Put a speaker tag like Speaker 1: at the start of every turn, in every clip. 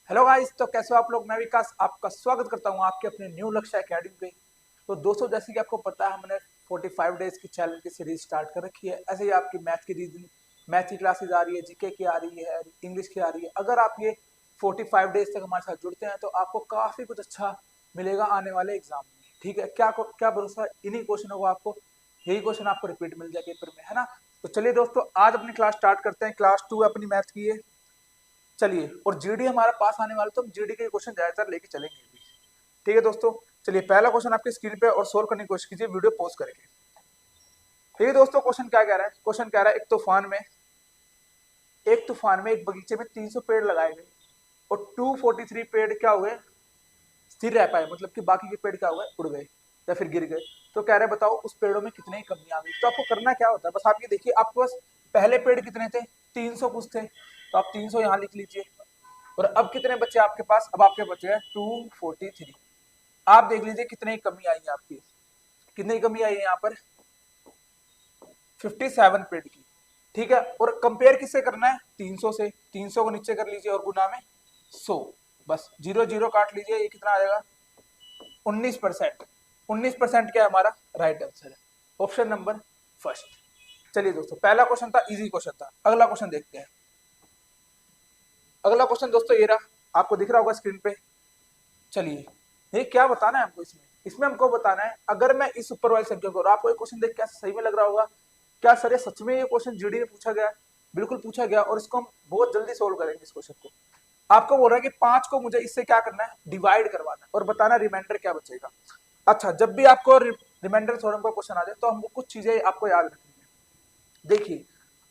Speaker 1: Hello guys, तो कैसे हो आप लोग। मैं विकास आपका स्वागत करता हूं आपके अपने न्यू लक्ष्य एकेडमी पे। तो दोस्तों, जैसे कि आपको पता है, हमने 45 डेज की चैलेंज की सीरीज स्टार्ट कर रखी है। ऐसे ही आपकी मैथ की रीजनिंग, मैथ की क्लासेज आ रही है, जीके की आ रही है, इंग्लिश की आ रही है। अगर आप ये 45 डेज तक हमारे साथ जुड़ते हैं तो आपको काफी कुछ अच्छा मिलेगा आने वाले एग्जाम में। ठीक है, क्या भरोसा, इन्हीं क्वेश्चनों को आपको, यही क्वेश्चन आपको रिपीट मिल जाए पेपर में, है ना। तो चलिए दोस्तों, आज अपनी क्लास स्टार्ट करते हैं। क्लास 2 अपनी मैथ की है। चलिए, और जीडी हमारा पास आने वाला, तो हम जीडी के क्वेश्चन ज्यादातर लेके चलेंगे अभी। ठीक है दोस्तों, चलिए पहला क्वेश्चन आपकी स्क्रीन पे और सोल्व करने की कोशिश कीजिए, वीडियो पॉज करके। ठीक है दोस्तों, क्वेश्चन क्या कह रहा है। क्वेश्चन कह रहा है, एक तूफान में एक बगीचे में 300 पेड़ लगाए गए और 243 पेड़ क्या हुए, स्थिर रह पाए, मतलब कि बाकी के पेड़ क्या हुए, उड़ गए या फिर गिर गए। तो कह रहे हैं बताओ उस पेड़ों में कितनी कमी आ गई। तो आपको करना क्या होता है, बस आप ये देखिए, आपके पास पहले पेड़ कितने थे, 300 कुछ थे, तो आप 300 यहाँ लिख लीजिए। और अब कितने बचे आपके पास, अब आपके बचे हैं 243। आप देख लीजिए कितनी कमी आई है आपकी, कितनी कमी आई है यहाँ पर, 57 पेड़ की। ठीक है, और कंपेयर किससे करना है, 300 से। 300 को नीचे कर लीजिए और गुना में 100, बस जीरो जीरो काट लीजिए, ये कितना आ जाएगा, 19%। 19% क्या है हमारा राइट आंसर है, ऑप्शन नंबर फर्स्ट। चलिए दोस्तों, पहला क्वेश्चन था, इजी क्वेश्चन था। अगला क्वेश्चन देखते हैं। अगला क्वेश्चन दोस्तों ये रहा, आपको दिख रहा होगा स्क्रीन पे। चलिए, ये क्या बताना है हमको, इसमें हमको बताना है, अगर मैं इस ऊपर वाली संख्या को, और आपको ये क्वेश्चन देख क्या सही में लग रहा होगा, क्या सर ये सच में ये क्वेश्चन जीडी में पूछा गया है। बिल्कुल पूछा गया, और इसको हम बहुत जल्दी सोल्व करेंगे इस क्वेश्चन को। आपको बोल रहा है कि 5 को मुझे इससे क्या करना है, डिवाइड करवाना है, और बताना रिमाइंडर क्या बचेगा। अच्छा, जब भी आपको रिमाइंडर थ्योरम का क्वेश्चन आ जाए तो हमको कुछ चीजें आपको याद रखनी है। देखिए,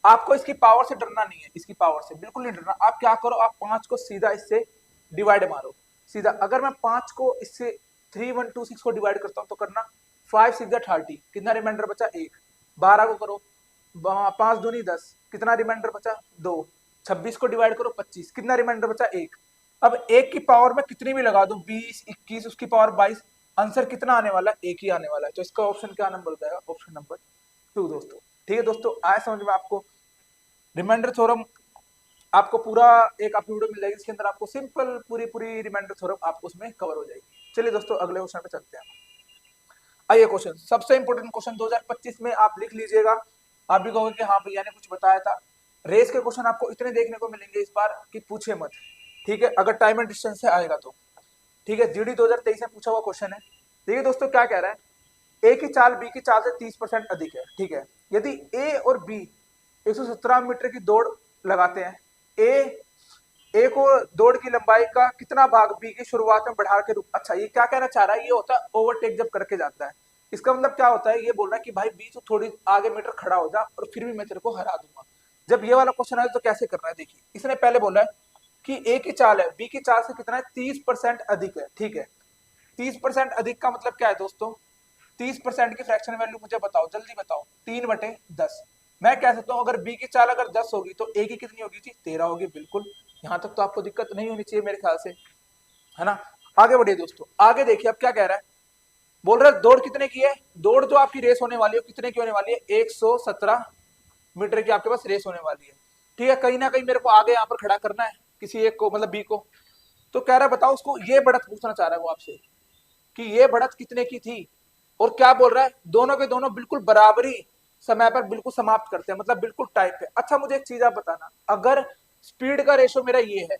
Speaker 1: आपको इसकी पावर से डरना नहीं है, इसकी पावर से बिल्कुल नहीं डरना। आप क्या करो, आप 5 को सीधा इससे डिवाइड मारो, सीधा। अगर मैं 5 को इससे 3126 को डिवाइड करता हूं तो करना 5 6 30, कितना रिमाइंडर बचा, 1। 12 को करो, 5 दूनी 10, कितना रिमाइंडर बचा, 2। 26 को डिवाइड करो 25, कितना रिमाइंडर बचा, 1। अब एक की पावर में कितनी भी लगा दो, 20 21, उसकी पावर 22, आंसर कितना आने वाला है, एक ही आने वाला है। तो इसका ऑप्शन क्या नंबर हो जाएगा, ऑप्शन नंबर 2 दोस्तों। ठीक है दोस्तों, आए समझ में आपको। रिमाइंडर थ्योरम आपको पूरा एक आपकी वीडियो मिल जाएगी, इसके अंदर आपको सिंपल पूरी पूरी रिमाइंडर थ्योरम आपको उसमें कवर हो जाएगी। चलिए दोस्तों, अगले क्वेश्चन पे चलते हैं। आइए, क्वेश्चन सबसे इंपॉर्टेंट क्वेश्चन 2025 में आप लिख लीजिएगा। आप भी कहोगे कि हाँ भैया ने कुछ बताया था। रेस के क्वेश्चन आपको इतने देखने को मिलेंगे इस बार कि पूछे मत। ठीक है, अगर टाइम एंड डिस्टेंस से आएगा तो। ठीक है, जीडी 2023 में पूछा हुआ क्वेश्चन है। देखिए दोस्तों, क्या कह रहा है, ए की चाल बी की चाल से 30% अधिक है। ठीक है, यदि ए और बी 117 मीटर की दौड़ लगाते हैं, ए ए को दौड़ की लंबाई का कितना भाग बी की शुरुआत में बढ़ा के रूप, अच्छा ये क्या कहना चाह रहा है, ये होता है ओवरटेक जब करके जाता है। इसका मतलब क्या होता है, ये बोल रहा है कि भाई बी तो थोड़ी आगे मीटर खड़ा हो जा और फिर भी मैं तेरे को हरा दूंगा। जब ये वाला क्वेश्चन आया तो कैसे करना है, देखिए इसने पहले बोला है कि ए की चाल है, बी की चाल से कितना है, 30% अधिक है। ठीक है, 30% अधिक का मतलब क्या है दोस्तों, 30% की फ्रैक्शन वैल्यू मुझे बताओ, जल्दी बताओ। 3/10। मैं कह सकता हूं अगर बी की चाल अगर 10 होगी तो ए की कितनी होगी थी, 13 होगी। बिल्कुल, यहां तक तो आपको दिक्कत नहीं होनी चाहिए मेरे ख्याल से, है ना। आगे बढ़िए दोस्तों, आगे देखिए अब क्या कह रहा है। बोल रहा है दौड़ कितने की है, दौड़ जो आपकी रेस होने वाली है कितने की होने वाली है, 117 मीटर की आपके पास रेस होने वाली है। ठीक है, कहीं ना कहीं मेरे को आगे यहाँ पर खड़ा करना है किसी एक को, मतलब बी को। तो कह रहा है बताओ उसको, ये बढ़त पूछना चाह रहा है वो आपसे कि ये बढ़त कितने की थी। और क्या बोल रहा है, दोनों के दोनों बिल्कुल बराबरी समय पर बिल्कुल समाप्त करते हैं, मतलब बिल्कुल टाइम पे। अच्छा मुझे एक चीज आप बताना, अगर स्पीड का रेशो मेरा ये है,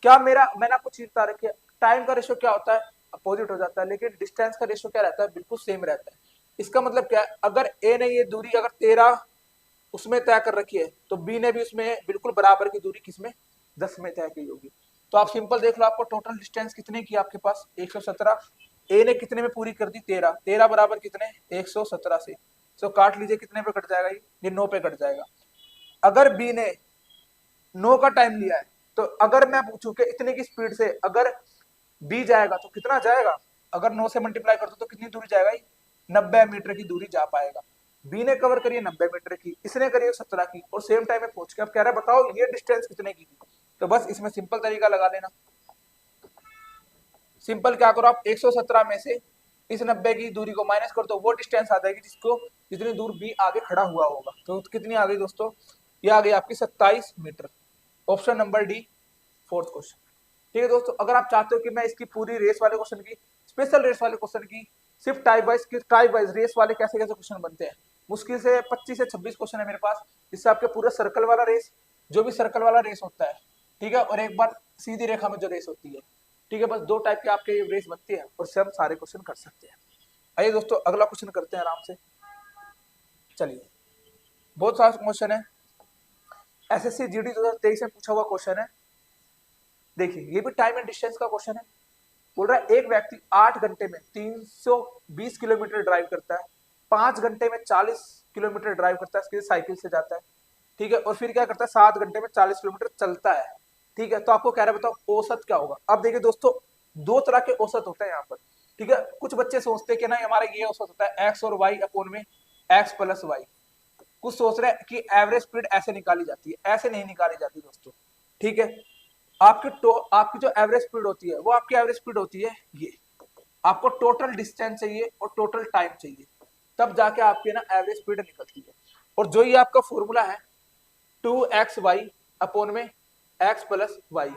Speaker 1: क्या मेरा, मैंने आपको चीज बता रखी है, टाइम का रेशो क्या होता है, अपोजिट हो जाता है, लेकिन डिस्टेंस का रेशो क्या रहता है, बिल्कुल सेम रहता है। इसका मतलब क्या है, अगर ए ने ये दूरी अगर 13 उसमें तय कर रखी है, तो बी ने भी उसमें बिल्कुल बराबर की दूरी किसमें, 10 में तय की होगी। तो आप सिंपल देख लो, आपको टोटल डिस्टेंस कितने की आपके पास, 117। ए ने कितने में पूरी कर दी, 13। 13 बराबर कितने, 117 से। तो काट लीजिए, कितने पे कट जाएगा ये 9 पे कट जाएगा। अगर बी ने 9 का टाइम लिया है, तो अगर मैं पूछूं कि इतने की स्पीड से अगर बी जाएगा तो कितना जाएगा, अगर 9 से मल्टीप्लाई कर दो तो कितनी दूरी जाएगा, 90 मीटर की दूरी जा पाएगा। बी ने कवर करी है 90 मीटर की, इसने करी है 17 की, और सेम टाइम में पहुंच के अब कह रहा है बताओ ये डिस्टेंस कितने की थी। तो बस इसमें सिंपल तरीका लगा लेना। सिंपल क्या करो आप, 117 में से इस 90 की दूरी को माइनस कर दो, वो डिस्टेंस आ जाएगी जिसको, जितनी दूर बी आगे खड़ा हुआ होगा। तो कितनी आ गई दोस्तों, ये आ गई आपकी 27 metre. Option number D, fourth question. ठीक है दोस्तों, अगर आप चाहते हो कि मैं इसकी पूरी रेस वाले क्वेश्चन की, स्पेशल रेस वाले क्वेश्चन की, सिर्फ टाइप वाइज रेस वाले कैसे कैसे क्वेश्चन बनते हैं, मुश्किल से 25 से 26 क्वेश्चन है मेरे पास, जिससे आपके पूरा सर्कल वाला रेस, जो भी सर्कल वाला रेस होता है, ठीक है, और एक बार सीधी रेखा में जो रेस होती है, ठीक है, बस 2 टाइप के आपके रेस बनती है, और से हम सारे क्वेश्चन कर सकते हैं। आइए दोस्तों अगला क्वेश्चन करते हैं आराम से। चलिए, बहुत सारा क्वेश्चन है, एसएससी जीडी 2023 में पूछा हुआ क्वेश्चन है। देखिए ये भी टाइम एंड डिस्टेंस का क्वेश्चन है। बोल रहा है एक व्यक्ति 8 घंटे में 320 किलोमीटर ड्राइव करता है, 5 घंटे में 40 किलोमीटर ड्राइव करता है, इसके साइकिल से जाता है, ठीक है, और फिर क्या करता है 7 घंटे में 40 किलोमीटर चलता है, ठीक है। तो आपको कह रहा है बताओ औसत क्या होगा। अब देखिए दोस्तों, 2 तरह के औसत होते हैं यहाँ पर, ठीक है। कुछ बच्चे सोचते हैं कि ना हमारा ये औसत होता है एक्स और वाई अपोन में एक्स प्लस वाई। कुछ सोच रहे हैं कि एवरेज स्पीड ऐसे निकाली जाती है, ऐसे नहीं निकाली जाती दोस्तों, ठीक है। आपकी जो एवरेज स्पीड होती है वो आपकी एवरेज स्पीड होती है ये, आपको टोटल डिस्टेंस चाहिए और टोटल टाइम चाहिए, तब जाके आपकी ना एवरेज स्पीड निकलती है। और जो ये आपका फॉर्मूला है 2xy अपोन में x प्लस वाई,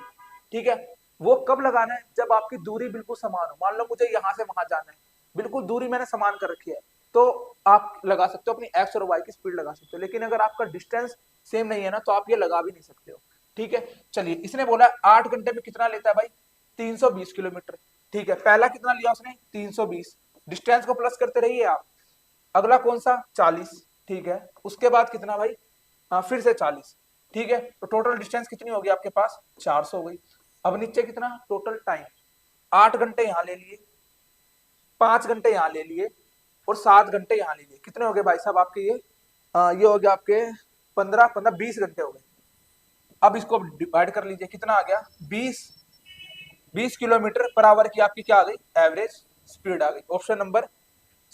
Speaker 1: ठीक है, वो कब लगाना है, जब आपकी दूरी बिल्कुल समान हो। मान लो मुझे यहां से वहां जाना है, बिल्कुल दूरी मैंने समान कर रखी है, तो आप लगा सकते हो अपनी x और y की स्पीड लगा सकते हो। लेकिन अगर आपका डिस्टेंस सेम नहीं है ना, तो आप ये लगा भी नहीं सकते हो, ठीक है। चलिए, इसने बोला 8 घंटे में कितना लेता है भाई, 320 किलोमीटर, ठीक है। पहला कितना लिया उसने 320, डिस्टेंस को प्लस करते रहिए आप। अगला कौन सा 40, ठीक है। उसके बाद कितना भाई, फिर से 40, ठीक है। तो टोटल डिस्टेंस कितनी होगी आपके पास 400 हो गई। अब नीचे कितना टोटल टाइम, 8 घंटे यहां ले लिए, 5 घंटे यहां ले लिए, और 7 घंटे यहां ले लिए। कितने हो गए भाई साहब आपके ये हो गया आपके 15 20 घंटे हो गए। अब इसको डिवाइड कर लीजिए, कितना आ गया 20 किलोमीटर पर आवर की आपकी क्या आ गई एवरेज स्पीड आ गई। ऑप्शन नंबर,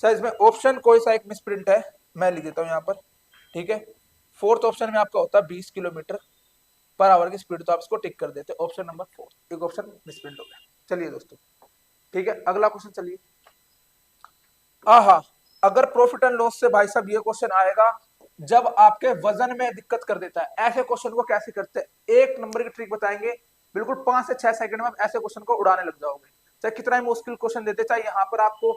Speaker 1: सर इसमें ऑप्शन कोई सा एक मिसप्रिंट है, मैं लिख देता हूँ यहाँ पर, ठीक है। फोर्थ ऑप्शन में आपका होता है 20 किलोमीटर पर आवर की स्पीड, तो आप इसको टिक कर देते, ऑप्शन नंबर 4, एक ऑप्शन मिसप्रिंट हो गया। चलिए दोस्तों, ठीक है, अगला क्वेश्चन चलिए। आहा, अगर प्रॉफिट एंड लॉस से भाई साहब ये क्वेश्चन आएगा जब आपके वजन में दिक्कत कर देता है, ऐसे क्वेश्चन को कैसे करते हैं, 1 नंबर की ट्रिक बताएंगे, बिल्कुल 5 से 6 सेकंड में आप ऐसे क्वेश्चन को उड़ाने लग जाओगे। चाहे कितना ही मुश्किल क्वेश्चन देते, चाहे यहाँ पर आपको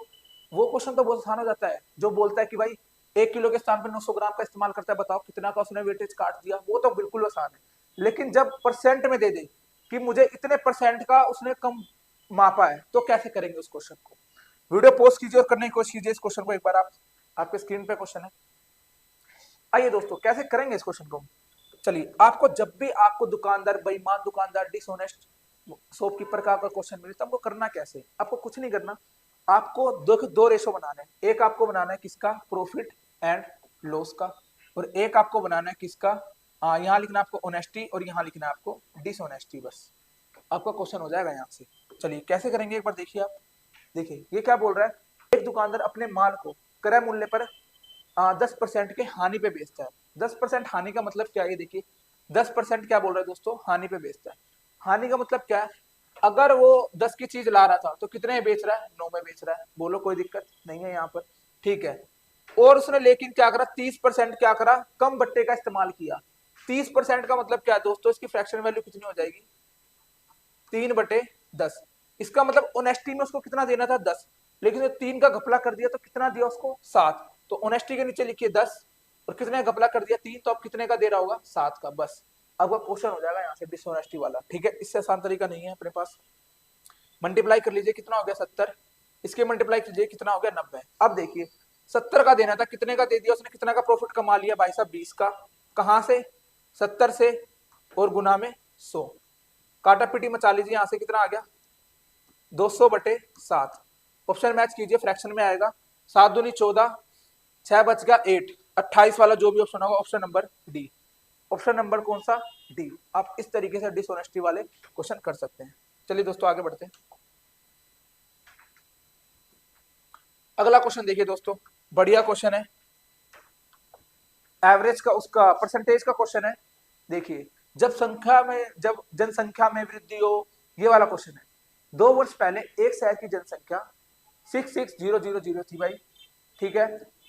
Speaker 1: वो क्वेश्चन तो बहुत आसान हो जाता है जो बोलता है कि भाई 1 किलो के स्थान पर 900 ग्राम का इस्तेमाल करता है, बताओ कितना का उसने वेटेज काट दिया, वो तो बिल्कुल आसान है। लेकिन जब परसेंट में दे दे कि मुझे इतने परसेंट का उसने कम मापा है, तो कैसे करेंगे उस क्वेश्चन को। वीडियो पोस्ट कीजिए और करने की कोशिश कीजिए इस क्वेश्चन को एक बार। आप आपके स्क्रीन पे क्वेश्चन है। आइए दोस्तों, कैसे करेंगे इस क्वेश्चन को। चलिए, आपको जब भी आपको दुकानदार, बेईमान दुकानदार, डिसऑनेस्ट शॉपकीपर का क्वेश्चन मिले, तो आपको करना कैसे, आपको कुछ नहीं करना, आपको दो रेशो बनाना है। एक आपको बनाना है किसका, प्रॉफिट एंड लॉस का, और एक आपको बनाना है किसका, यहाँ लिखना आपको ऑनेस्टी और यहाँ लिखना है आपको डिसऑनेस्टी। बस आपका क्वेश्चन हो जाएगा यहाँ से। चलिए कैसे करेंगे एक बार देखिए आप। देखिए ये क्या बोल रहा है, एक दुकानदार अपने माल को क्रय मूल्य पर 10% के हानि पे बेचता है। 10% हानि का मतलब क्या है, देखिए 10% क्या बोल रहा है दोस्तों, हानि पे बेचता है। हानि का मतलब क्या है, अगर वो 10 की चीज ला रहा था तो कितने में बेच रहा है, 9 में बेच रहा है, बोलो कोई दिक्कत नहीं है यहाँ पर, ठीक है। और उसने लेकिन क्या करा, 30% क्या करा, कम बट्टे का इस्तेमाल किया। 30% का मतलब क्या है दोस्तों, इसकी फ्रैक्शन वैल्यू कितनी हो जाएगी, 3/10। इसका मतलब ऑनेस्टी में उसको कितना देना था 10, लेकिन जो 3 का घपला कर दिया तो कितना दिया उसको 7। तो ऑनेस्टी के नीचे लिखिए 10 और कितने का घपला कर दिया 3, तो अब कितने का दे रहा होगा 7 का। बस अब वो क्वेश्चन हो जाएगा यहाँ से डिसऑनेस्टी वाला, ठीक है। इससे आसान तरीका नहीं है अपने पास। मल्टीप्लाई कर लीजिए, कितना हो गया 70, इसके मल्टीप्लाई कीजिए कितना हो गया 90। अब देखिए 70 का देना था, कितने का दे दिया उसने, कितना का प्रॉफिट कमा लिया भाई साहब 20 का। कहां से, 70 से, और गुना में 100, काटा पीटी मचा लीजिए, यहां से कितना आ गया 200/7। ऑप्शन मैच कीजिए, फ्रैक्शन में आएगा 7 दूनी 14, 6 बच गया 8, 28 वाला जो भी ऑप्शन होगा option number D. Option number कौन सा, डी। आप इस तरीके से डिसऑनेस्टी वाले क्वेश्चन कर सकते हैं। चलिए दोस्तों आगे बढ़ते हैं। अगला क्वेश्चन देखिए दोस्तों, बढ़िया क्वेश्चन है, एवरेज का उसका परसेंटेज का क्वेश्चन है। देखिए जब जनसंख्या में वृद्धि हो, ये वाला क्वेश्चन है। 2 वर्ष पहले एक शहर की जनसंख्या 66000 थी भाई, ठीक है।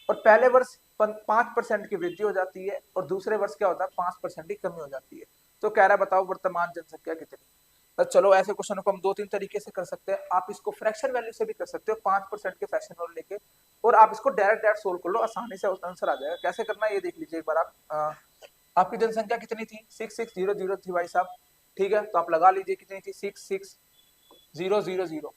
Speaker 1: और पहले वर्ष 5% की वृद्धि हो जाती है और दूसरे वर्ष क्या होता है 5% की कमी हो जाती है। तो कह रहा है बताओ वर्तमान जनसंख्या कितनी। चलो ऐसे क्वेश्चन को हम दो तीन तरीके से कर सकते हैं। आप इसको फ्रैक्शन वैल्यू से भी कर सकते हो, 5% के फ्रैक्शन वैल्यू लेके, और आप इसको डायरेक्ट डायरेक्ट सोल्व कर लो, आसानी से आंसर आ जाएगा। कैसे करना है ये देख लीजिए एक बार आप। आपकी जनसंख्या कितनी थी? 6600 थी भाई साहब, ठीक है। तो आप लगा लीजिए कितनी थी, 66000।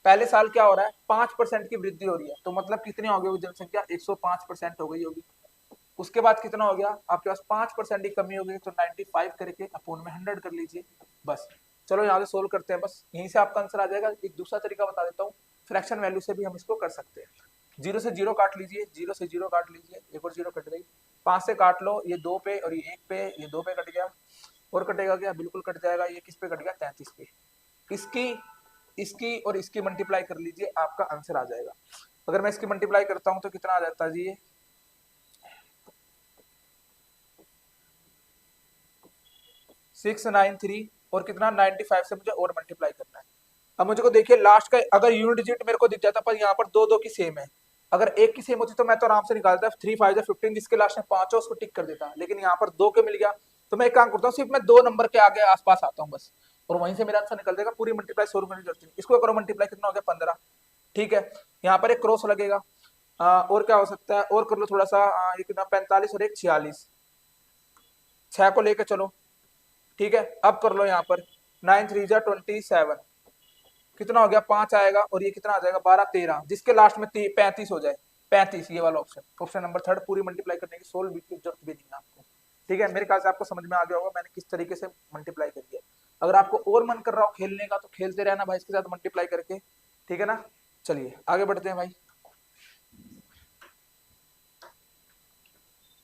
Speaker 1: पहले साल क्या हो रहा है, 5% की वृद्धि हो रही है, तो मतलब कितनी हो गई जनसंख्या, 105% हो गई होगी। उसके बाद कितना हो गया आपके पास, 5% की कमी हो गई, तो 95 करके अपोन में 100 कर लीजिए बस। चलो यहाँ से सोल्व करते हैं, बस यहीं से आपका आंसर आ जाएगा। एक दूसरा तरीका बता देता हूँ, फ्रैक्शन वैल्यू से भी हम इसको कर सकते हैं। 0 से 0 काट लीजिए, 0 से 0 काट लीजिए, एक और 0 कट गई। 5 से काट लो, ये 2 पे और ये 1 पे, ये 2 पे कट गया, और कटेगा क्या, बिल्कुल कट जाएगा। ये किस पे कट गया, 33 पे। इसकी इसकी और इसकी मल्टीप्लाई कर लीजिए, आपका आंसर आ जाएगा। अगर मैं इसकी मल्टीप्लाई करता हूं तो कितना आ जाता है जी, ये 693 और कितना 95 से मुझे और मल्टीप्लाई करना है। अब मुझे को देखिए लास्ट का, अगर यूनिट डिजिट मेरे को दिख जाता, पर यहाँ पर दो दो की सेम है। अगर एक की सेम होती तो मैं तो आराम से निकालता, 3 5 15, जिसके लास्ट में 5 है उसको टिक कर देता। लेकिन यहाँ पर दो के मिल गया, तो मैं एक काम करता हूँ, सिर्फ मैं 2 नंबर के आगे आसपास आता हूँ बस, और वहीं से मेरा आंसर निकल जाएगा। पूरी मल्टीप्लाई सोल्व करने की जरूरत नहीं। इसको करो मल्टीप्लाई, कितना हो गया, 15, ठीक है। यहाँ पर एक क्रॉस लगेगा। और क्या हो सकता है, और कर लो थोड़ा सा, ये कितना, 45 और एक 46, 6 को लेके चलो, ठीक है। अब कर लो यहाँ पर 9 3 जा 27, कितना हो गया, 5 आएगा, और ये कितना आ जाएगा, 12 13, जिसके लास्ट में 35 हो जाए, 35, ये वाला ऑप्शन, ऑप्शन नंबर 3 पूरी मल्टीप्लाई करने की सोल्व की जरूरत भी नहीं है आपको, ठीक है। मेरे ख्याल से आपको समझ में आ गया होगा मैंने किस तरीके से मल्टीप्लाई करी है। अगर आपको और मन कर रहा हो खेलने का तो खेलते रहना भाई इसके साथ मल्टीप्लाई करके, ठीक है ना। चलिए आगे बढ़ते हैं भाई।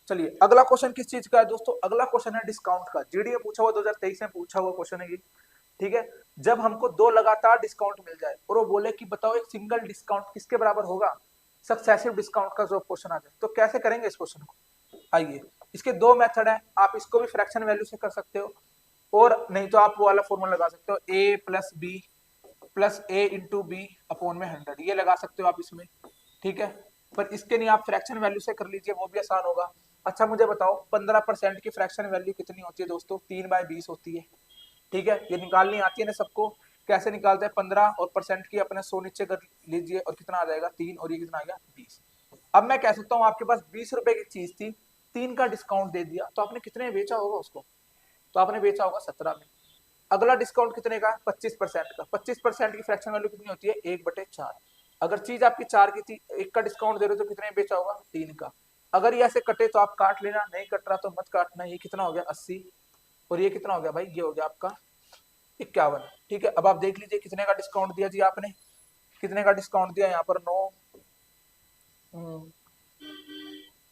Speaker 1: चलिए अगला क्वेश्चन किस चीज का है दोस्तों, अगला क्वेश्चन है डिस्काउंट का। जीडी में पूछा हुआ, 2023 में पूछा हुआ क्वेश्चन है ये, ठीक है। जब हमको 2 लगातार डिस्काउंट मिल जाए और वो बोले कि बताओ एक सिंगल डिस्काउंट किसके बराबर होगा, सक्सेसिव डिस्काउंट का जो क्वेश्चन आ जाए, तो कैसे करेंगे इस क्वेश्चन को। आइए, इसके 2 मेथड है, आप इसको भी फ्रैक्शन वैल्यू से कर सकते हो, और नहीं तो आप वो वाला फॉर्मूला लगा सकते हो, a plus b plus a into b upon में 100, ये लगा सकते हो आप इसमें, ठीक है। पर इसके नहीं, आप फ्रैक्शन वैल्यू से कर लीजिए, वो भी आसान होगा। अच्छा मुझे बताओ 15% की फ्रैक्शन वैल्यू कितनी होती है दोस्तों, 3/20 होती है, ठीक है। ये निकालनी आती है ना सबको, कैसे निकालते हैं, 15 और परसेंट की अपने 100 नीचे कर लीजिए, और कितना आ जाएगा 3, और ये कितना आ गया 20। अब मैं कह सकता हूँ आपके पास 20 रुपए की चीज थी, 3 का डिस्काउंट दे दिया, तो आपने कितने बेचा होगा उसको, तो आपने बेचा होगा 17 में। अगला डिस्काउंट कितने का, 25% का। 25% की फ्रैक्शन वैल्यू कितनी होती है, 1/4। अगर चीज आपकी 4 की थी, 1 का डिस्काउंट दे रहे हो तो कितने बेचा होगा, 3 का। अगर ये ऐसे कटे तो आप काट लेना, नहीं कट रहा तो मत काटना। ये कितना हो गया 80, और ये कितना हो गया भाई, ये हो गया आपका 51, ठीक है। अब आप देख लीजिए कितने का डिस्काउंट दिया जी आपने, कितने का डिस्काउंट दिया, यहाँ पर 9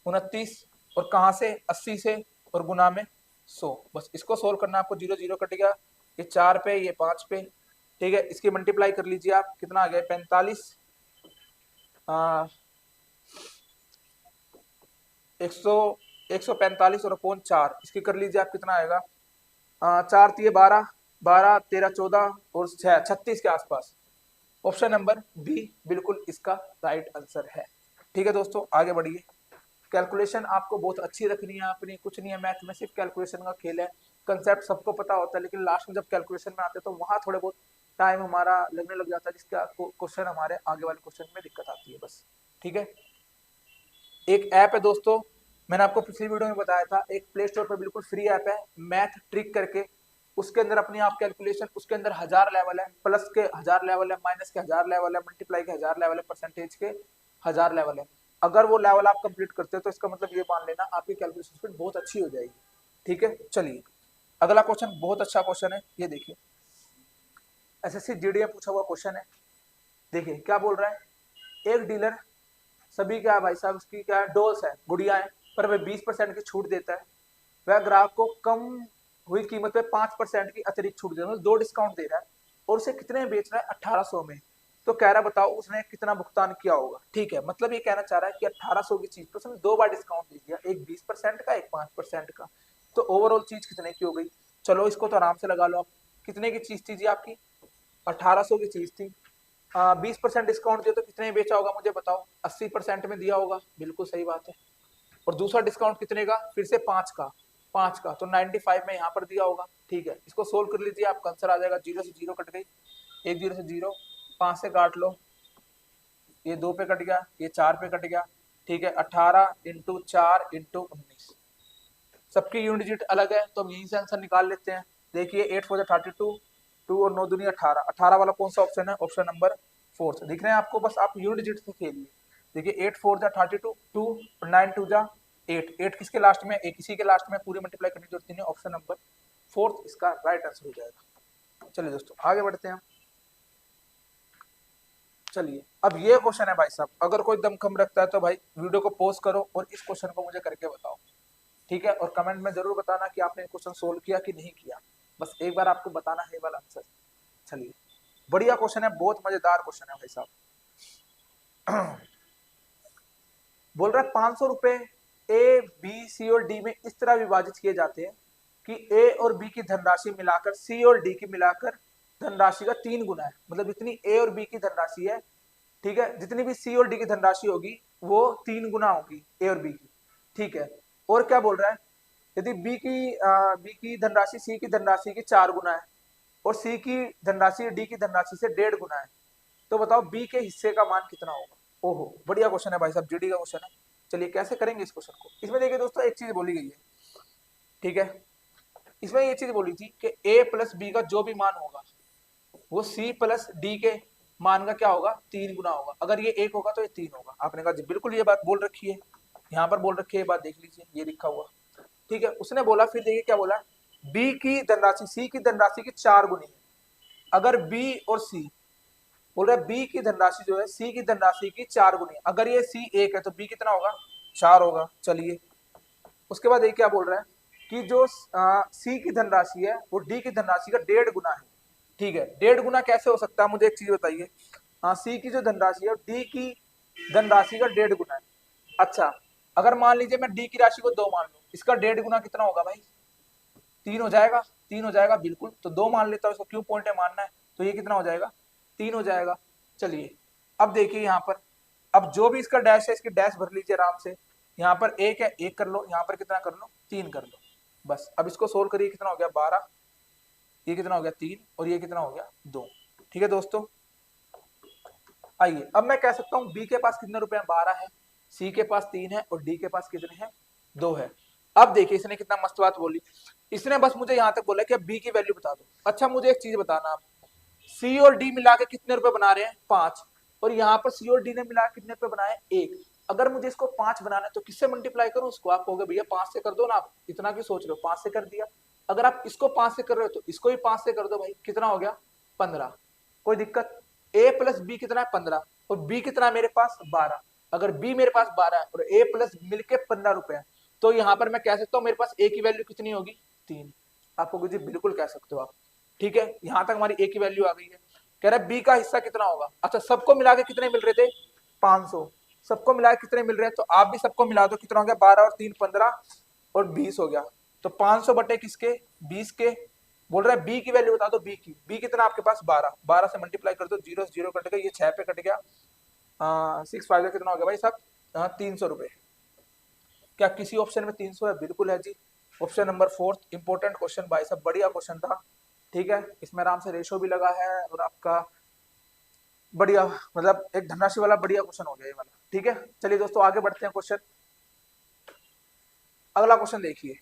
Speaker 1: 29, और कहाँ से 80 से, और गुना में 100। बस इसको सोल्व करना आपको, 0 0 कट गया, ये 4 पे, ये 5 पे, ठीक है। इसकी मल्टीप्लाई कर लीजिए आप, कितना आ गया 45, 145 और अपॉन 4, इसकी कर लीजिए आप, कितना आएगा, 4 3 12, 12 13 14 और 6 36 के आसपास। ऑप्शन नंबर बी बिल्कुल इसका राइट आंसर है, ठीक है दोस्तों। आगे बढ़िए, कैलकुलेशन आपको बहुत अच्छी रखनी है अपनी, कुछ नहीं है मैथ में, सिर्फ कैलकुलेशन का खेल है। कंसेप्ट सबको पता होता है, लेकिन लास्ट में जब कैलकुलेशन में आते हैं तो वहां थोड़े बहुत टाइम हमारा लगने लग जाता है, जिसका क्वेश्चन हमारे आगे वाले क्वेश्चन में दिक्कत आती है बस, ठीक है। एक ऐप है दोस्तों, मैंने आपको पिछली वीडियो में बताया था, एक प्ले स्टोर पर बिल्कुल फ्री ऐप है, मैथ ट्रिक करके। उसके अंदर अपनी आप कैलकुलेशन, उसके अंदर 1000 लेवल है, प्लस के 1000 लेवल है, माइनस के 1000 लेवल है, मल्टीप्लाई के 1000 लेवल है, परसेंटेज के 1000 लेवल है। अगर वो लेवल आप कंप्लीट करते हो तो इसका मतलब ये मान लेना आपकी कैलकुलेशन स्पीड बहुत अच्छी हो जाएगी, ठीक है। चलिए अगला क्वेश्चन बहुत अच्छा क्वेश्चन है, ये देखिए, एसएससी जीडी में पूछा हुआ क्वेश्चन है। देखिए क्या बोल रहा है, एक डीलर सभी क्या है भाई साहब, उसकी क्या है, डॉल्स है, गुड़िया है, पर वह 20% की छूट देता है। वह ग्राहक को कम हुई कीमत पे 5% की अतिरिक्त छूट दे रहा है, 2 डिस्काउंट दे रहा है, और उसे कितने में बेच रहा है, 1800 में। तो कह रहा बताओ उसने कितना भुगतान किया होगा, ठीक है। मतलब ये कहना चाह रहा है कि 1800 की चीज पर उसने 2 बार डिस्काउंट दे दिया, एक 20% का, एक 5% का, तो ओवरऑल चीज कितने की हो गई। चलो इसको तो आराम से लगा लो आप, कितने की चीज थी जी आपकी, 1800 की चीज थी, 20% डिस्काउंट दिया तो कितने में बेचा होगा मुझे बताओ, 80% में दिया होगा, बिल्कुल सही बात है। और दूसरा डिस्काउंट कितने का, फिर से 5 का, 5 का, तो 95 में यहाँ पर दिया होगा। ठीक है, इसको सोल्व कर लीजिए, आपका आंसर आ जाएगा। 0 से 0 कट गई, 1 0 से 0, 5 से काट लो, ये 2 पे कट गया, ये 4 पे कट गया। ठीक है, 18 इंटू 4 इंटू 19, सबकी यूनिट डिजिट अलग है, तो हम यहीं से आंसर निकाल लेते हैं। देखिए 8 4 32, 2 और 9 दूनी 18, 18 वाला कौन सा ऑप्शन है? ऑप्शन नंबर 4 दिख रहे हैं आपको, बस आप यूनिट डिजिट से खेलिए। देखिए 8 4 32, 2 और 9 2 8, 8 किसके लास्ट में? एक इसी के लास्ट में, पूरी मल्टीप्लाई करने की जरूरत नहीं है। ऑप्शन नंबर 4 इसका राइट आंसर हो जाएगा। चलिए दोस्तों आगे बढ़ते हैं। चलिए अब ये क्वेश्चन है भाई साहब, अगर कोई दम कम रखता है तो भाई वीडियो को पॉज करो और इस क्वेश्चन को मुझे करके बताओ। ठीक है, और कमेंट में जरूर बताना कि आपने क्वेश्चन सोल्व किया कि नहीं किया, बस एक बार आपको बताना है वाला आंसर। चलिए, बढ़िया क्वेश्चन है, बहुत मजेदार क्वेश्चन है भाई साहब। बोल रहा है 500 रुपए ए बी सी और डी में इस तरह विभाजित किए जाते हैं कि ए और बी की धनराशि मिलाकर सी और डी की मिलाकर धनराशि का 3 गुना है। मतलब जितनी ए और बी की धनराशि है, ठीक है, जितनी भी सी और डी की धनराशि होगी वो 3 गुना होगी ए और बी की। ठीक है, और क्या बोल रहा है, यदि बी की धनराशि सी की धनराशि की 4 गुना है और सी की धनराशि डी की धनराशि से 1.5 गुना है, तो बताओ बी के हिस्से का मान कितना होगा? ओहो, बढ़िया क्वेश्चन है भाई साहब, जीडी का क्वेश्चन है। चलिए कैसे करेंगे इस क्वेश्चन को? इसमें देखिए दोस्तों, एक चीज बोली गई है, ठीक है, इसमें ये चीज बोली थी कि ए प्लस बी का जो भी मान होगा वो सी प्लस डी के मान का क्या होगा? 3 गुना होगा। अगर ये 1 होगा तो ये 3 होगा। आपने कहा जी बिल्कुल ये बात बोल रखी है, यहाँ पर बोल रखी है, ये बात देख लीजिए, ये लिखा हुआ। ठीक है, उसने बोला, फिर देखिए क्या बोला, बी की धनराशि सी की धनराशि की 4 गुनी है। अगर बी और सी, बोल रहा है बी की धनराशि जो है सी की धनराशि की 4 गुनी है। अगर ये सी 1 है तो बी कितना होगा? 4 होगा। चलिए, उसके बाद ये क्या बोल रहा है कि जो सी की धनराशि है वो डी की धनराशि का 1.5 गुना है। ठीक है, 1.5 गुना कैसे हो सकता है? मुझे एक चीज बताइए। हाँ, सी की जो धनराशि है डी की धनराशि का 1.5 गुना है। अच्छा, अगर मान लीजिए मैं डी की राशि को 2 मान लूं, इसका 1.5 गुना कितना होगा भाई? 3 हो जाएगा। 3 हो जाएगा बिल्कुल, तो 2 मान लेता हूँ, इसको क्यों पॉइंट है मानना है, तो ये कितना हो जाएगा? 3 हो जाएगा। चलिए अब देखिए यहाँ पर, अब जो भी इसका डैश है इसकी डैश भर लीजिए आराम से। यहाँ पर 1 है, 1 कर लो, यहाँ पर कितना कर लो? 3 कर लो। बस अब इसको सोल्व करिए, कितना हो गया? 12, ये कितना हो गया? 3, और ये कितना हो गया? 2। ठीक है दोस्तों, आइए अब मैं कह सकता हूँ बी के पास कितने रुपए हैं? 12 है, सी के पास 3 है और डी के पास कितने हैं? 2 है। अब देखिए इसने कितना मस्त बात बोली, इसने बस मुझे यहाँ तक बोला कि अब बी की वैल्यू बता दो। अच्छा मुझे एक चीज बताना, आप सी और डी मिला के कितने रुपए बना रहे हैं? 5, और यहाँ पर सी और डी ने मिला कितने रुपए बनाए? 1। अगर मुझे इसको 5 बनाना है तो किससे मल्टीप्लाई करूं उसको? आप कहोगे भैया 5 से कर दो ना, आप इतना क्यों सोच रहे हो? 5 से कर दिया। अगर आप इसको 5 से कर रहे हो तो इसको भी 5 से कर दो भाई, कितना हो गया? 15। कोई दिक्कत? ए प्लस बी कितना है? 15, और बी कितना है मेरे पास? 12। अगर बी मेरे पास 12 है और ए प्लस मिलके 15 रुपए है, तो यहाँ पर मैं कह सकता हूँ मेरे पास ए की वैल्यू कितनी होगी? 3। आपको जी बिल्कुल कह सकते हो आप। ठीक है, यहां तक हमारी ए की वैल्यू आ गई है। कह रहा है बी का हिस्सा कितना होगा? अच्छा, सबको मिला के कितने मिल रहे थे? 500। सबको मिला के कितने मिल रहे हैं? तो आप भी सबको मिला दो, कितना हो गया? 12 और 3 15 और 20 हो गया। तो 500 बटे किसके? 20 के। बोल रहा है बी की वैल्यू बता दो, बी की। बी कितना आपके पास? 12। 12 से मल्टीप्लाई कर दो, 0 से 0 कट गया, ये 6 पे कट गया, 6 5 कितना हो गया भाई साहब? 300 रुपए। क्या किसी ऑप्शन में 300 है? बिल्कुल है जी। ऑप्शन नंबर 4 इंपॉर्टेंट क्वेश्चन भाई साहब, बढ़िया क्वेश्चन था। ठीक है, इसमें आराम से रेशो भी लगा है और आपका बढ़िया, मतलब एक धनराशि वाला बढ़िया क्वेश्चन हो गया ये वाला। ठीक है, चलिए दोस्तों आगे बढ़ते हैं क्वेश्चन। अगला क्वेश्चन देखिए,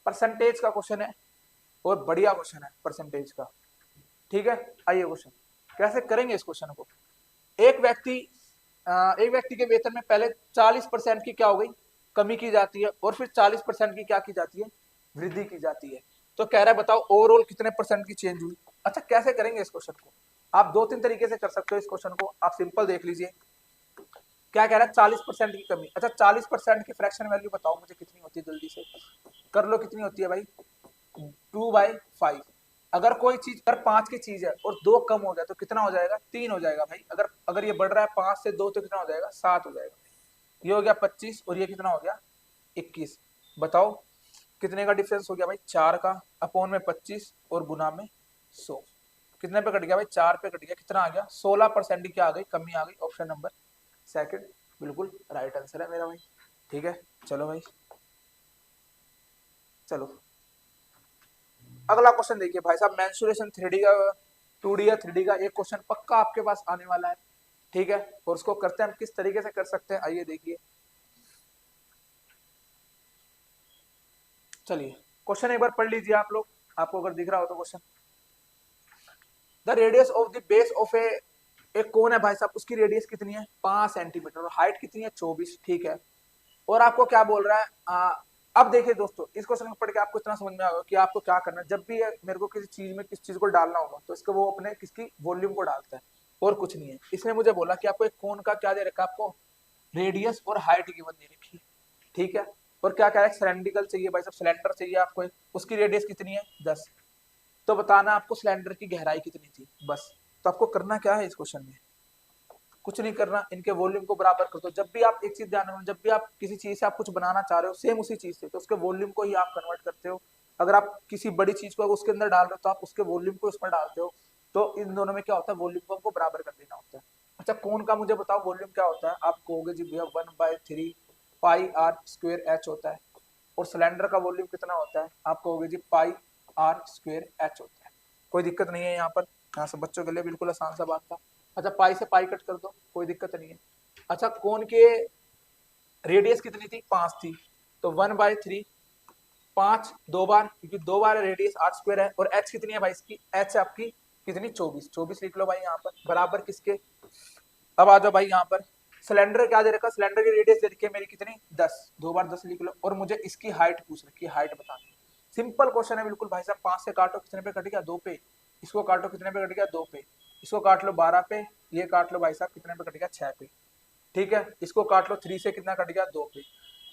Speaker 1: परसेंटेज का क्वेश्चन है और बढ़िया क्वेश्चन है परसेंटेज का। ठीक है, आइए क्वेश्चन कैसे करेंगे इस क्वेश्चन को। एक व्यक्ति एक व्यक्ति के वेतन में पहले 40% की क्या हो गई? कमी की जाती है, और फिर 40% की क्या की जाती है? वृद्धि की जाती है। तो कह रहा है बताओ ओवरऑल कितने परसेंट की चेंज हुई? अच्छा, कैसे करेंगे इस क्वेश्चन को? आप 2 3 तरीके से कर सकते हो इस क्वेश्चन को। आप सिंपल देख लीजिए, क्या कह रहा है? 40% की कमी। अच्छा, 40% की फ्रैक्शन वैल्यू बताओ मुझे कितनी होती है? जल्दी से कर लो, कितनी होती है भाई? 2/5। अगर कोई चीज अगर 5 की चीज है और 2 कम हो जाए तो कितना हो जाएगा? 3 हो जाएगा भाई। अगर अगर ये बढ़ रहा है 5 से 2 तो कितना हो जाएगा? 7 हो जाएगा। ये हो गया 25 और ये कितना हो गया? 21। बताओ कितने का डिफरेंस हो गया भाई? 4 का। अपॉन में 25 और गुना में 100, कितने पे कट गया भाई? 4 पे कट गया। कितना आ गया? 16% की क्या आ गई? कमी आ गई। ऑप्शन नंबर 2 बिल्कुल राइट आंसर है मेरा भाई। ठीक है, चलो भाई चलो अगला क्वेश्चन देखिए भाई साहब, मेंसुरेशन 3D का 2D या 3D का एक क्वेश्चन पक्का आपके पास आने वाला है, ठीक है। और उसको करते हैं हम किस तरीके से कर सकते हैं, आइए देखिए। चलिए क्वेश्चन एक बार पढ़ लीजिए आप लोग, आपको अगर दिख रहा हो तो question. The radius of the base of a, एक कोन है भाई साहब, उसकी रेडियस कितनी है 5 सेंटीमीटर और हाइट कितनी है 24, ठीक है। और आपको क्या बोल रहा है अब देखिए दोस्तों, इस क्वेश्चन को पढ़ के आपको इतना समझ में आएगा कि आपको क्या करना है। जब भी मेरे को किसी चीज में किस चीज को डालना होगा तो इसको वो अपने किसकी वॉल्यूम को डालता है और कुछ नहीं है। इसने मुझे बोला कि आपको एक कोन का क्या दे रखा है, आपको रेडियस और हाइट गिवन दे रखी है, ठीक है। और क्या कह रहा है, सिलेंड्रिकल चाहिए भाई साहब, सिलेंडर चाहिए आपको, उसकी रेडियस कितनी है 10। तो बताना आपको सिलेंडर की गहराई कितनी थी, बस। तो आपको करना क्या है इस क्वेश्चन में, कुछ नहीं करना, इनके वॉल्यूम को बराबर कर दो। जब भी आप एक चीज ध्यान रखना, जब भी आप किसी चीज से आप कुछ बनाना चाह रहे हो सेम उसी चीज से, तो उसके वॉल्यूम को ही आप कन्वर्ट करते हो। अगर आप किसी बड़ी चीज को उसके अंदर डाल रहे हो तो आप उसके वॉल्यूम को उसमें डालते हो। तो इन दोनों में क्या होता है, वॉल्यूम को हमको बराबर कर देना होता है। अच्छा कौन का मुझे बताओ वॉल्यूम क्या होता है, आप कहोगे जी भैया 1/3 पाई आर स्क्वेयर एच होता है। और सिलेंडर का वॉल्यूम कितना होता है, आप कहोगे जी पाई आर स्क्वेयर एच होता है। कोई दिक्कत नहीं है यहाँ पर, यहाँ से बच्चों के लिए बिल्कुल आसान सा बात था। अच्छा पाई से पाई कट कर दो, कोई दिक्कत नहीं है। अच्छा कोन के रेडियस कितनी थी 5 थी, तो 1/3 5 दो बार, क्योंकि दो बार रेडियस आर स्क्वायर है। और एच कितनी है भाई इसकी, एच आपकी कितनी 24 लिख लो भाई यहाँ पर, बराबर किसके। अब आ जाओ भाई यहाँ पर, सिलेंडर क्या दे रखा, सिलेंडर की रेडियस दे रखी है मेरी कितनी 10, दो बार 10 लिख लो। और मुझे इसकी हाइट पूछ रखी है, हाइट बतानी। सिंपल क्वेश्चन है बिल्कुल भाई साहब, 5 से काटो कितने पे कट गया 2 पे, इसको काटो कितने पे कट गया 2 पे, इसको काट लो 12 पे, ये काट लो भाई साहब कितने पे कट गया 6 पे, ठीक है। इसको काट लो 3 से कितना कट गया 2 पे।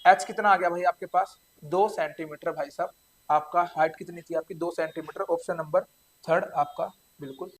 Speaker 1: एच कितना आ गया भाई आपके पास 2 सेंटीमीटर भाई साहब। आपका हाइट कितनी थी आपकी 2 सेंटीमीटर, ऑप्शन नंबर थर्ड आपका बिल्कुल